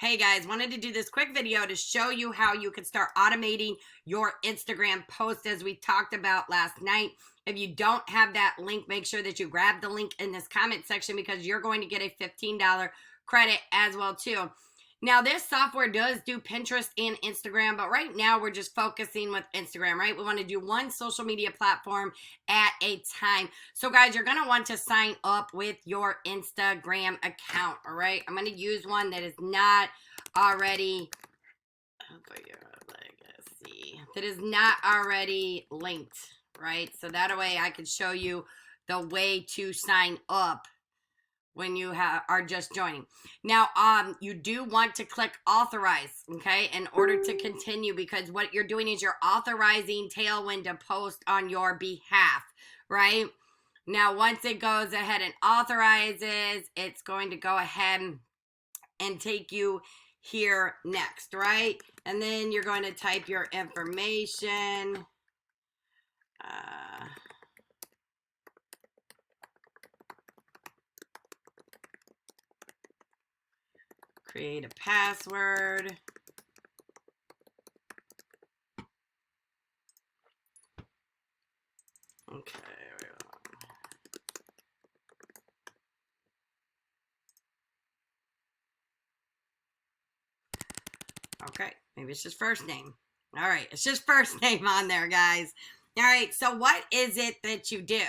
Hey guys, wanted to do this quick video to show you how you can start automating your Instagram post as we talked about last night. If you don't have that link, make sure that you grab the link in this comment section because you're going to get a $15 credit as well too. Now this software does do Pinterest and Instagram, but right now we're just focusing with Instagram, right? We want to do one social media platform at a time. So guys, you're going to want to sign up with your Instagram account, all right? I'm going to use one that is not already, that is not already linked, right? So that way I can show you the way to sign up when you are just joining. Now, you do want to click authorize, okay, in order to continue, because what you're doing is you're authorizing Tailwind to post on your behalf, right? Now, once it goes ahead and authorizes, it's going to go ahead and take you here next, right? And then you're going to type your information. Create a password. Okay. Okay, maybe it's just first name. All right, it's just first name on there, guys. All right, so what is it that you do?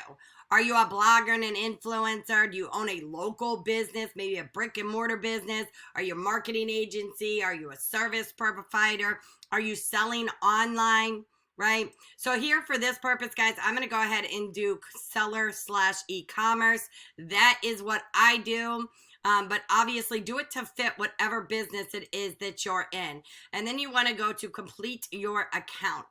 Are you a blogger and an influencer? Do you own a local business, maybe a brick and mortar business? Are you a marketing agency? Are you a service provider? Are you selling online? Right? So here for this purpose, guys, I'm going to go ahead and do seller / e-commerce. That is what I do. But obviously do it to fit whatever business it is that you're in. And then you want to go to complete your account.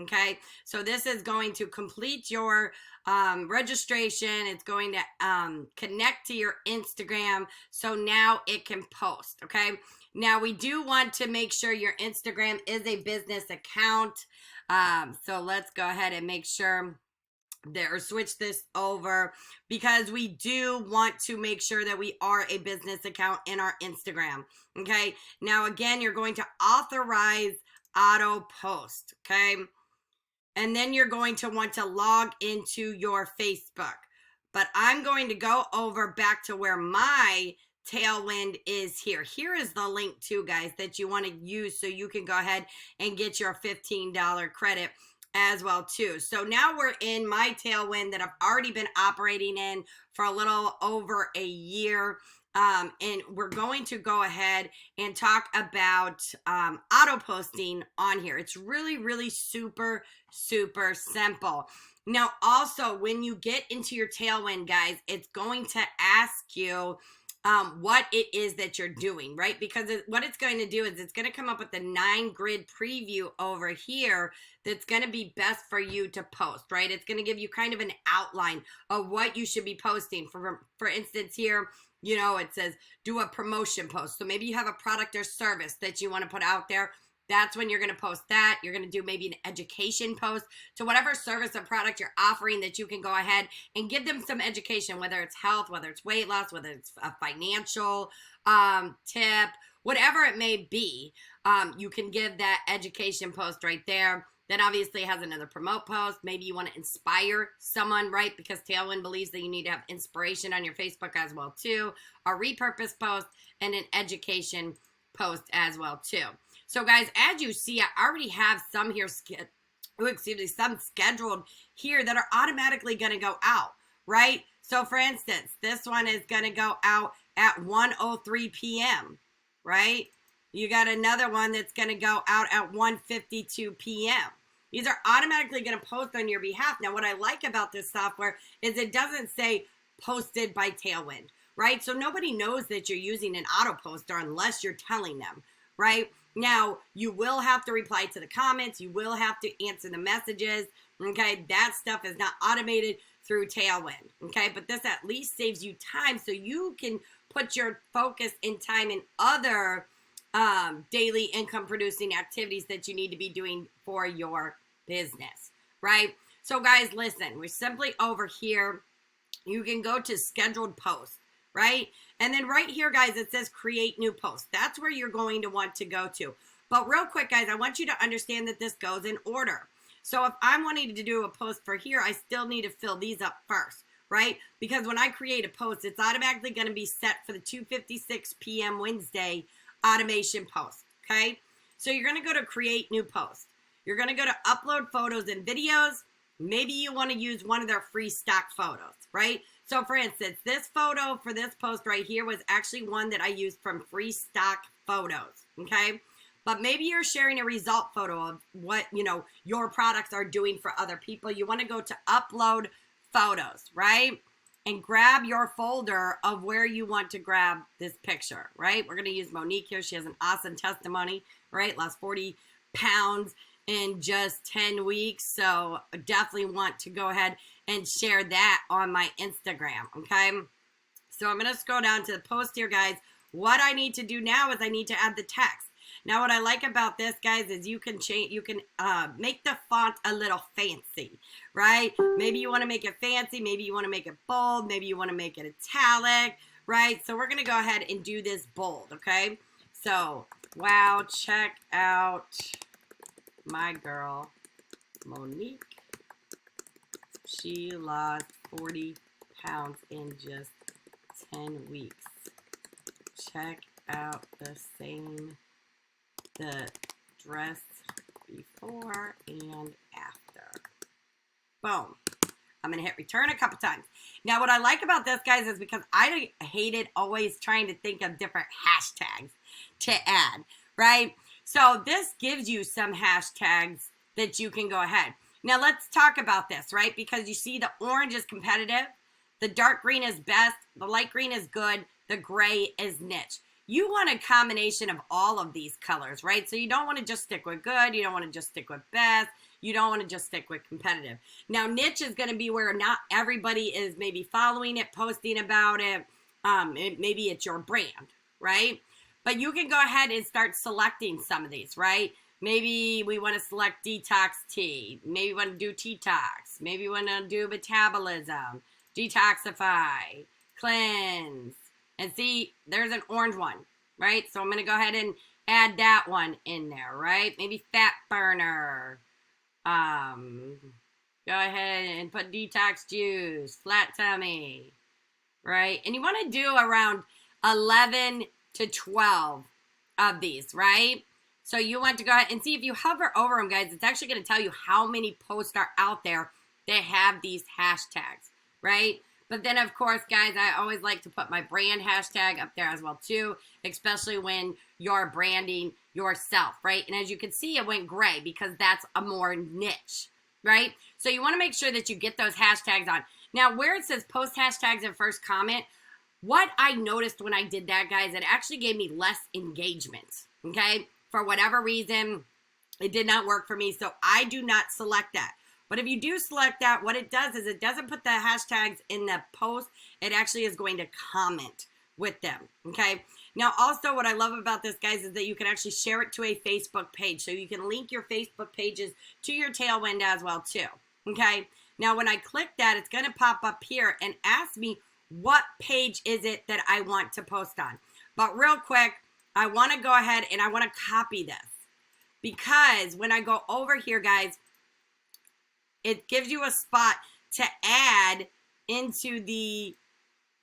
Okay, so this is going to complete your registration. It's going to connect to your Instagram. So now it can post. Okay, now we do want to make sure your Instagram is a business account. So let's go ahead and make sure there, switch this over, because we do want to make sure that we are a business account in our Instagram. Okay, now again, you're going to authorize auto post. Okay, and then you're going to want to log into your Facebook. But I'm going to go over back to where my Tailwind is here. Here is the link too, guys, that you want to use so you can go ahead and get your $15 credit as well too. So now we're in my Tailwind that I've already been operating in for a little over a year. And we're going to go ahead and talk about auto posting on here. It's really, really super simple. Now, also, when you get into your Tailwind, guys, it's going to ask you what it is that you're doing, right? Because what it's going to do is it's going to come up with a 9-grid preview over here that's going to be best for you to post, right? It's going to give you kind of an outline of what you should be posting. For instance, here, you know, it says do a promotion post. So maybe you have a product or service that you want to put out there. That's when you're going to post that. You're going to do maybe an education post to whatever service or product you're offering, that you can go ahead and give them some education, whether it's health, whether it's weight loss, whether it's a financial tip, whatever it may be. You can give that education post right there. Then obviously has another promote post. Maybe you want to inspire someone, right? Because Tailwind believes that you need to have inspiration on your Facebook as well too. A repurpose post and an education post as well too. So guys, as you see, I already have some here, some scheduled here that are automatically going to go out, right? So for instance, this one is going to go out at 1:03 p.m., right? You got another one that's going to go out at 1:52 p.m. These are automatically going to post on your behalf. Now, what I like about this software is it doesn't say posted by Tailwind, right? So nobody knows that you're using an auto poster unless you're telling them, right? Now, you will have to reply to the comments. You will have to answer the messages, okay? That stuff is not automated through Tailwind, okay? But this at least saves you time so you can put your focus and time in other daily income producing activities that you need to be doing for your business, right? So guys, listen, we're simply over here. You can go to scheduled posts, right? And then right here, guys, it says create new post. That's where you're going to want to go to. But real quick, guys, I want you to understand that this goes in order. So if I'm wanting to do a post for here, I still need to fill these up first, right? Because when I create a post, it's automatically going to be set for the 2:56 p.m. Wednesday automation post, okay? So you're going to go to create new post. You're going to go to upload photos and videos. Maybe you want to use one of their free stock photos, right? So for instance, this photo for this post right here was actually one that I used from free stock photos, okay? But maybe you're sharing a result photo of what, your products are doing for other people. You want to go to upload photos, right? And grab your folder of where you want to grab this picture, right? We're going to use Monique here. She has an awesome testimony, right? Lost 40 pounds in just 10 weeks. So I definitely want to go ahead and share that on my Instagram, okay? So I'm going to scroll down to the post here, guys. What I need to do now is I need to add the text. Now, what I like about this, guys, is you can make the font a little fancy, right? Maybe you want to make it fancy. Maybe you want to make it bold. Maybe you want to make it italic, right? So we're going to go ahead and do this bold, okay? So, wow, check out my girl, Monique. She lost 40 pounds in just 10 weeks. Check out the dress before and after. Boom. I'm going to hit return a couple times. Now, what I like about this, guys, is because I hated always trying to think of different hashtags to add, right? So this gives you some hashtags that you can go ahead. Now, let's talk about this, right? Because you see the orange is competitive. The dark green is best. The light green is good. The gray is niche. You want a combination of all of these colors, right? So you don't want to just stick with good. You don't want to just stick with best. You don't want to just stick with competitive. Now, niche is going to be where not everybody is maybe following it, posting about it. Maybe it's your brand, right? But you can go ahead and start selecting some of these, right? Maybe we want to select detox tea. Maybe we want to do detox. Maybe we want to do metabolism, detoxify, cleanse. And see, there's an orange one, right? So I'm going to go ahead and add that one in there, right? Maybe fat burner. Go ahead and put detox juice, flat tummy, right? And you want to do around 11 to 12 of these, right? So you want to go ahead and see if you hover over them, guys, it's actually going to tell you how many posts are out there that have these hashtags, right? But then, of course, guys, I always like to put my brand hashtag up there as well, too, especially when you're branding yourself, right? And as you can see, it went gray because that's a more niche, right? So you want to make sure that you get those hashtags on. Now, where it says post hashtags and first comment, what I noticed when I did that, guys, it actually gave me less engagement, okay? For whatever reason, it did not work for me, so I do not select that. But if you do select that, what it does is it doesn't put the hashtags in the post. It actually is going to comment with them, okay? Now, also what I love about this, guys, is that you can actually share it to a Facebook page. So you can link your Facebook pages to your Tailwind as well, too, okay? Now, when I click that, it's going to pop up here and ask me what page is it that I want to post on. But real quick, I want to go ahead and I want to copy this. Because when I go over here, guys, it gives you a spot to add into the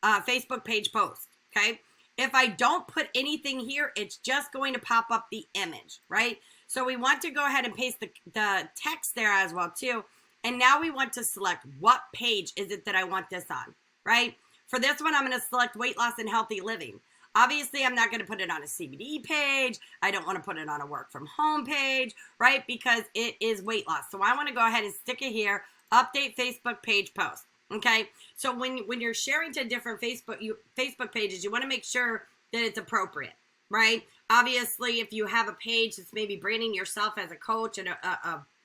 Facebook page post, okay? If I don't put anything here, it's just going to pop up the image, right? So we want to go ahead and paste the text there as well, too. And now we want to select what page is it that I want this on, right? For this one, I'm going to select weight loss and healthy living. Obviously, I'm not going to put it on a CBD page. I don't want to put it on a work from home page, right? Because it is weight loss. So I want to go ahead and stick it here, update Facebook page post, okay? So when you're sharing to different Facebook pages, you want to make sure that it's appropriate, right? Obviously, if you have a page that's maybe branding yourself as a coach and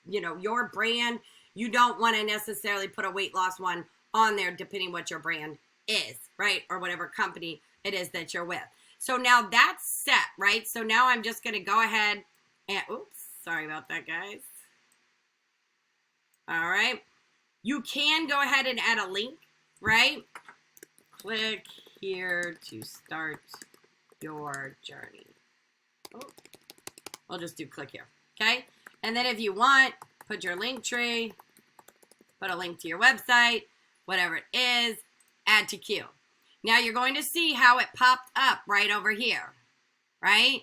your brand, you don't want to necessarily put a weight loss one on there depending what your brand is, right? Or whatever company it is that you're with. So now that's set, right? So now I'm just going to go ahead and, oops, sorry about that, guys. All right. You can go ahead and add a link, right? Click here to start your journey. Oh, we'll just do click here, okay? And then if you want, put your link tree, put a link to your website, whatever it is, add to queue. Now you're going to see how it popped up right over here, right?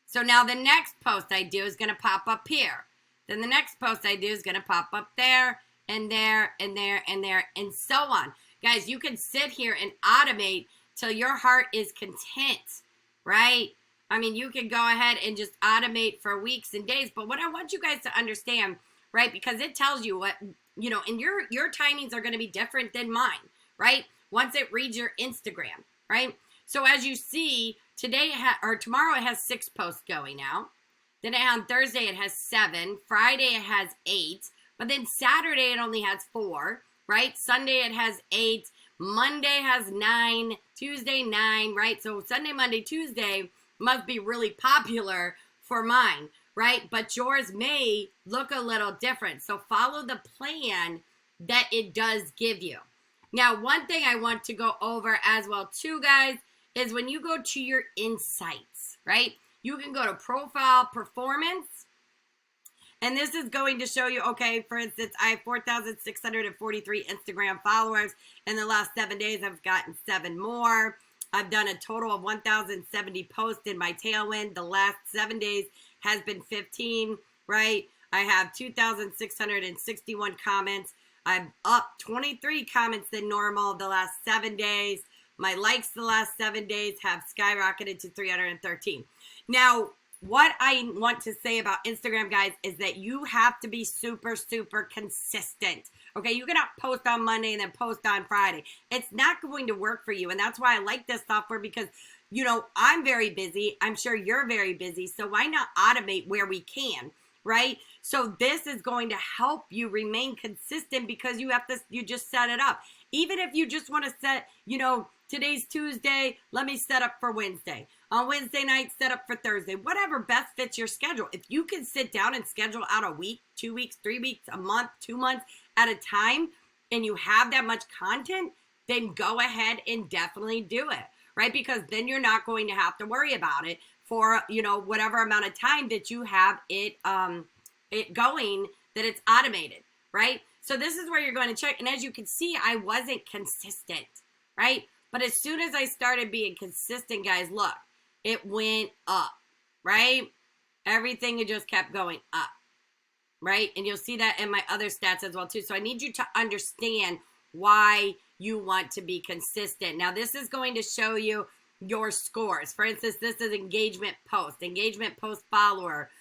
So now the next post I do is going to pop up here. Then the next post I do is going to pop up there, and there, and there, and there, and so on. Guys, you can sit here and automate till your heart is content, right? I mean, you can go ahead and just automate for weeks and days. But what I want you guys to understand, right, because it tells you what, you know, and your timings are going to be different than mine, right? Once it reads your Instagram, right? So as you see, today or tomorrow it has 6 posts going out. Then on Thursday it has 7. Friday it has 8. But then Saturday it only has 4, right? Sunday it has 8. Monday has 9. Tuesday 9, right? So Sunday, Monday, Tuesday must be really popular for mine, right? But yours may look a little different. So follow the plan that it does give you. Now, one thing I want to go over as well too, guys, is when you go to your insights, right? You can go to profile performance, and this is going to show you, okay, for instance, I have 4,643 Instagram followers. In the last 7 days, I've gotten 7 more. I've done a total of 1,070 posts in my Tailwind. The last 7 days has been 15, right? I have 2,661 comments. I'm up 23 comments than normal the last 7 days. My likes the last 7 days have skyrocketed to 313. Now, what I want to say about Instagram, guys, is that you have to be super, super consistent. Okay, you cannot post on Monday and then post on Friday. It's not going to work for you. And that's why I like this software, because, you know, I'm very busy. I'm sure you're very busy. So why not automate where we can, right? So this is going to help you remain consistent, because you just set it up. Even if you just want to set, you know, today's Tuesday, let me set up for Wednesday. On Wednesday night, set up for Thursday. Whatever best fits your schedule. If you can sit down and schedule out a week, 2 weeks, 3 weeks, a month, 2 months at a time, and you have that much content, then go ahead and definitely do it, right? Because then you're not going to have to worry about it for, you know, whatever amount of time that you have it going, that it's automated, right? So this is where you're going to check. And as you can see, I wasn't consistent, right? But as soon as I started being consistent, guys, look, it went up, right? Everything just kept going up, right? And you'll see that in my other stats as well too. So I need you to understand why you want to be consistent. Now, this is going to show you your scores. For instance, this is engagement post follower,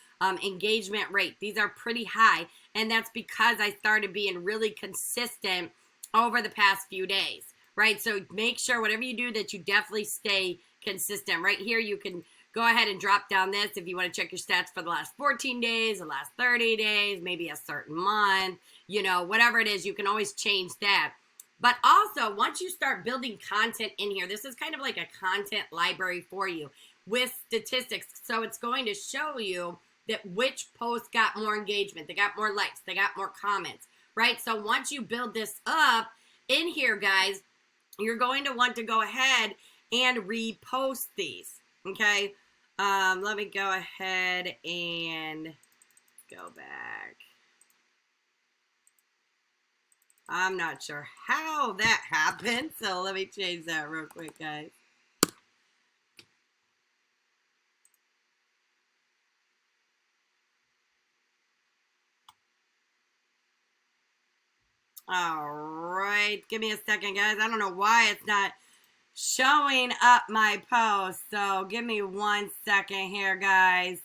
engagement rate. These are pretty high, and that's because I started being really consistent over the past few days, right? So make sure whatever you do that you definitely stay consistent. Right here, you can go ahead and drop down this if you want to check your stats for the last 14 days, the last 30 days, maybe a certain month, you know, whatever it is, you can always change that. But also, once you start building content in here, this is kind of like a content library for you with statistics. So it's going to show you that which posts got more engagement, they got more likes, they got more comments, right? So once you build this up in here, guys, you're going to want to go ahead and repost these, okay? Let me go ahead and go back. I'm not sure how that happened, so let me change that real quick, guys. All right, give me a second, guys. I don't know why it's not showing up my post, so give me 1 second here, guys.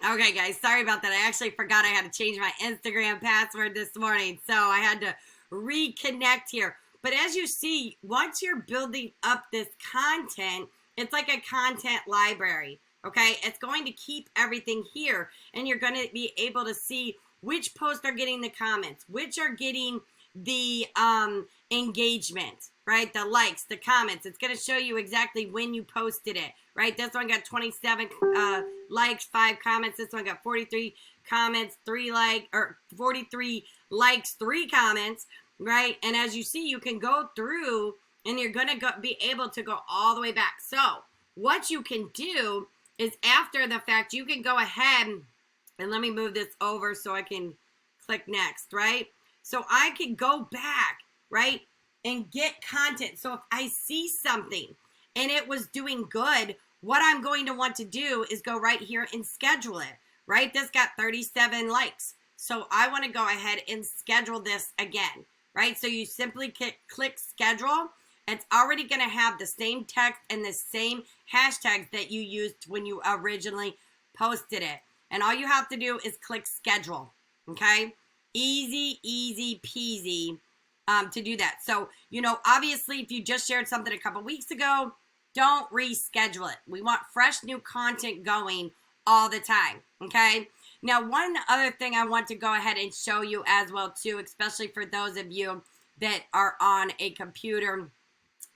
Okay, guys, sorry about that. I actually forgot I had to change my Instagram password this morning, so I had to reconnect here. But as you see, once you're building up this content, it's like a content library. Okay, it's going to keep everything here, and you're going to be able to see which posts are getting the comments, which are getting the engagement, right? The likes, the comments. It's going to show you exactly when you posted it, right? This one got 27 likes, 5 comments. This one got 43 comments, 43 likes, 3 comments, right? And as you see, you can go through, and you're going to be able to go all the way back. So what you can do is, after the fact, you can go ahead and let me move this over so I can click next, right? So I can go back, right, and get content. So if I see something and it was doing good, what I'm going to want to do is go right here and schedule it, right? This got 37 likes. So I want to go ahead and schedule this again, right? So you simply click schedule. It's already going to have the same text and the same hashtags that you used when you originally posted it. And all you have to do is click schedule, okay? Easy, easy peasy to do that. So, you know, obviously, if you just shared something a couple weeks ago, don't reschedule it. We want fresh new content going all the time, okay? Now, one other thing I want to go ahead and show you as well, too, especially for those of you that are on a computer.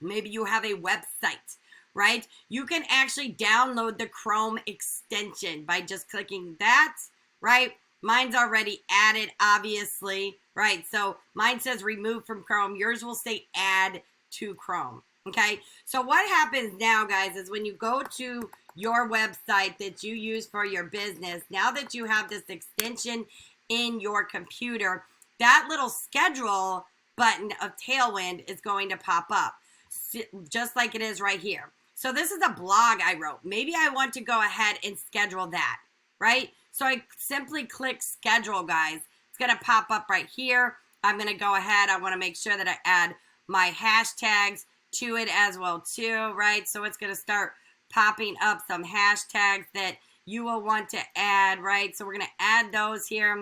Maybe you have a website, right? You can actually download the Chrome extension by just clicking that, right? Mine's already added, obviously, right? So mine says remove from Chrome. Yours will say add to Chrome, okay? So what happens now, guys, is when you go to your website that you use for your business, now that you have this extension in your computer, that little schedule button of Tailwind is going to pop up, just like it is right here. So this is a blog I wrote. Maybe I want to go ahead and schedule that, right? So I simply click schedule, guys. It's going to pop up right here. I'm going to go ahead. I want to make sure that I add my hashtags to it as well, too, right? So it's going to start popping up some hashtags that you will want to add, right? So we're going to add those here.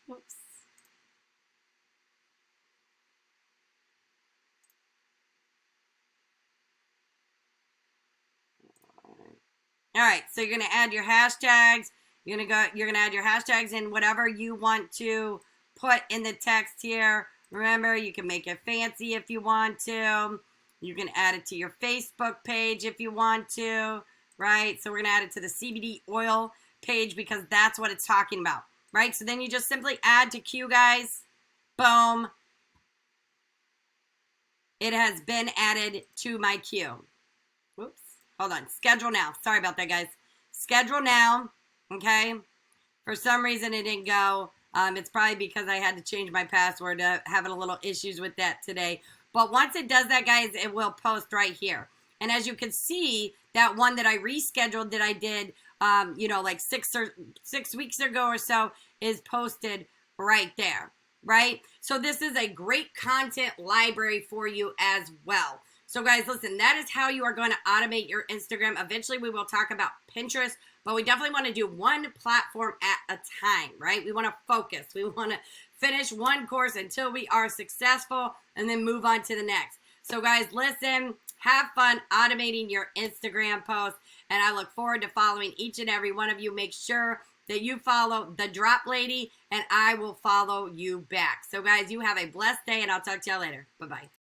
Whoops. All right, so you're going to add your hashtags. You're going to add your hashtags in whatever you want to put in the text here. Remember, you can make it fancy if you want to. You can add it to your Facebook page if you want to, right? So we're going to add it to the CBD oil page because that's what it's talking about, right? So then you just simply add to queue, guys. Boom. It has been added to my queue. Whoops. Hold on. Schedule now. Sorry about that, guys. Schedule now. Okay. For some reason, it didn't go. It's probably because I had to change my password. Having a little issues with that today. But once it does that, guys, it will post right here. And as you can see, that one that I rescheduled that I did, you know, like 6 weeks ago or so is posted right there, right? So this is a great content library for you as well. So guys, listen, that is how you are going to automate your Instagram. Eventually, we will talk about Pinterest, but we definitely want to do one platform at a time, right? We want to focus. We want to finish one course until we are successful and then move on to the next. So guys, listen, have fun automating your Instagram posts, and I look forward to following each and every one of you. Make sure that you follow the Drop Lady, and I will follow you back. So guys, you have a blessed day, and I'll talk to y'all later. Bye-bye.